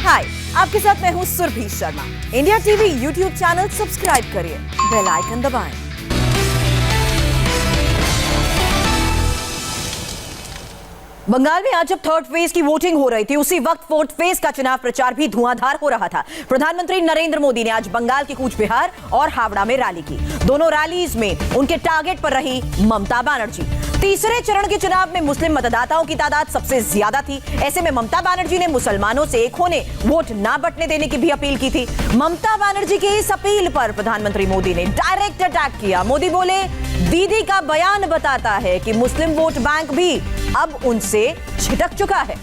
हाय, आपके साथ मैं हूं Surbhi Sharma. India TV YouTube channel subscribe करिए, बेल आइकन दबाएं। बंगाल में आज जब थर्ड फेज की वोटिंग हो रही थी, उसी वक्त फोर्थ फेज का चुनाव प्रचार भी धुआंधार हो रहा था। प्रधानमंत्री नरेंद्र मोदी ने आज बंगाल के कूच बिहार और हावड़ा में रैली की। दोनों रैलीज में उनके टारगेट पर रही ममता बनर्जी। तीसरे चरण के चुनाव में मुस्लिम मतदाताओं की तादाद सबसे ज्यादा थी। ऐसे में ममता बनर्जी ने मुसलमानों से एक होने, वोट ना बंटने देने की भी अपील की थी। ममता बनर्जी की इस अपील पर प्रधानमंत्री मोदी ने डायरेक्ट अटैक किया। मोदी बोले, दीदी का बयान बताता है कि मुस्लिम वोट बैंक भी अब उनसे छिटक चुका है।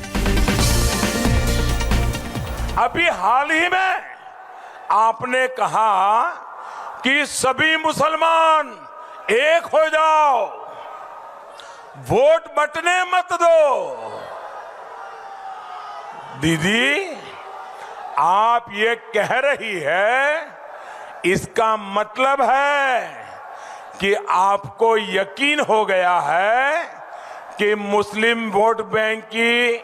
अभी हाल ही में आपने कहा कि सभी मुसलमान एक हो जाओ, वोट बंटने मत दो। दीदी, आप ये कह रही है, इसका मतलब है कि आपको यकीन हो गया है कि मुस्लिम वोट बैंक की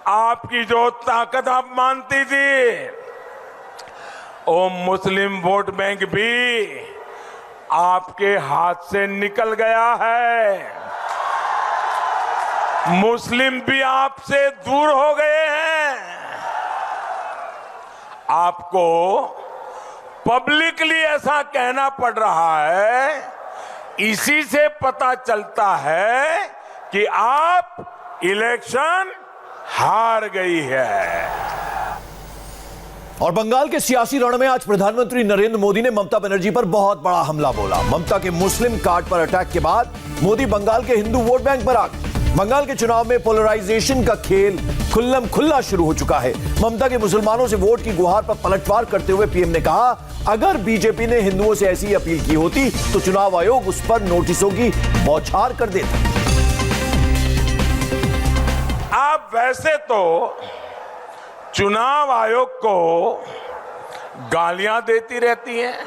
आपकी जो ताकत आप मानती थी, वो मुस्लिम वोट बैंक भी आपके हाथ से निकल गया है। मुस्लिम भी आपसे दूर हो गए हैं। आपको पब्लिकली ऐसा कहना पड़ रहा है। इसी से पता चलता है कि आप इलेक्शन हार गई है। और बंगाल के सियासी रण में आज प्रधानमंत्री नरेंद्र मोदी ने ममता बनर्जी पर बहुत बड़ा हमला बोला। ममता के मुस्लिम कार्ड पर अटैक के बाद मोदी बंगाल के हिंदू वोट बैंक पर आ गए। बंगाल के चुनाव में पोलराइजेशन का खेल खुल्लम खुल्ला शुरू हो चुका है। ममता के मुसलमानों से वोट की गुहार पर पलटवार करते हुए पीएम ने कहा, अगर बीजेपी ने हिंदुओं से ऐसी अपील की होती तो चुनाव आयोग उस पर नोटिसों की बौछार कर देता। आप वैसे तो चुनाव आयोग को गालियां देती रहती हैं,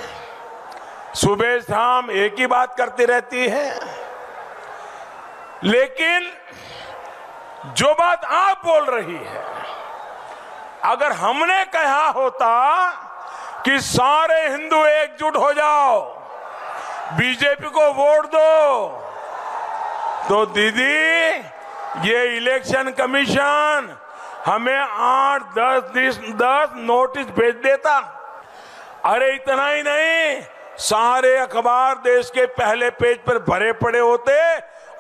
सुबह शाम एक ही बात करती रहती है, लेकिन जो बात आप बोल रही है, अगर हमने कहा होता कि सारे हिंदू एकजुट हो जाओ, बीजेपी को वोट दो, तो दीदी ये इलेक्शन कमीशन हमें 8-10 नोटिस भेज देता। अरे इतना ही नहीं, सारे अखबार देश के पहले पेज पर भरे पड़े होते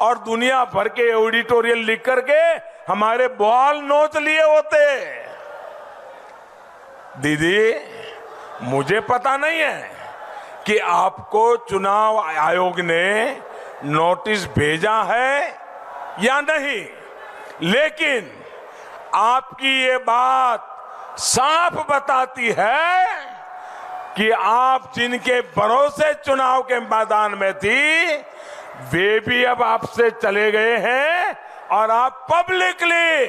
और दुनिया भर के एडिटोरियल लिख करके हमारे बाल नोच लिए होते। दीदी, मुझे पता नहीं है कि आपको चुनाव आयोग ने नोटिस भेजा है या नहीं, लेकिन आपकी ये बात साफ बताती है कि आप जिनके भरोसे चुनाव के मैदान में थी, वे भी अब आपसे चले गए हैं और आप पब्लिकली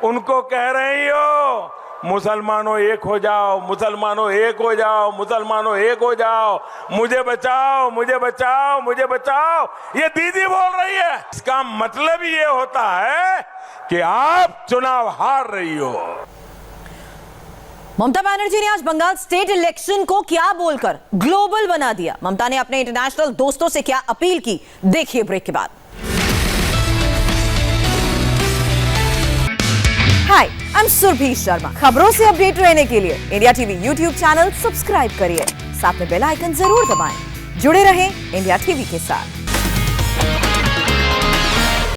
उनको कह रही हो, मुसलमानों एक हो जाओ, मुसलमानों एक हो जाओ, मुसलमानों एक हो जाओ, मुझे बचाओ, मुझे बचाओ, मुझे बचाओ। ये दीदी बोल रही है। इसका मतलब ये होता है कि आप चुनाव हार रही हो। ममता बनर्जी ने आज बंगाल स्टेट इलेक्शन को क्या बोलकर ग्लोबल बना दिया। ममता ने अपने इंटरनेशनल दोस्तों से क्या अपील की, देखिए ब्रेक के बाद। हाय, आई एम सुरभि शर्मा। खबरों से अपडेट रहने के लिए India TV YouTube channel subscribe करिए, साथ में बेल आइकन जरूर दबाएं। जुड़े रहें इंडिया टीवी के साथ।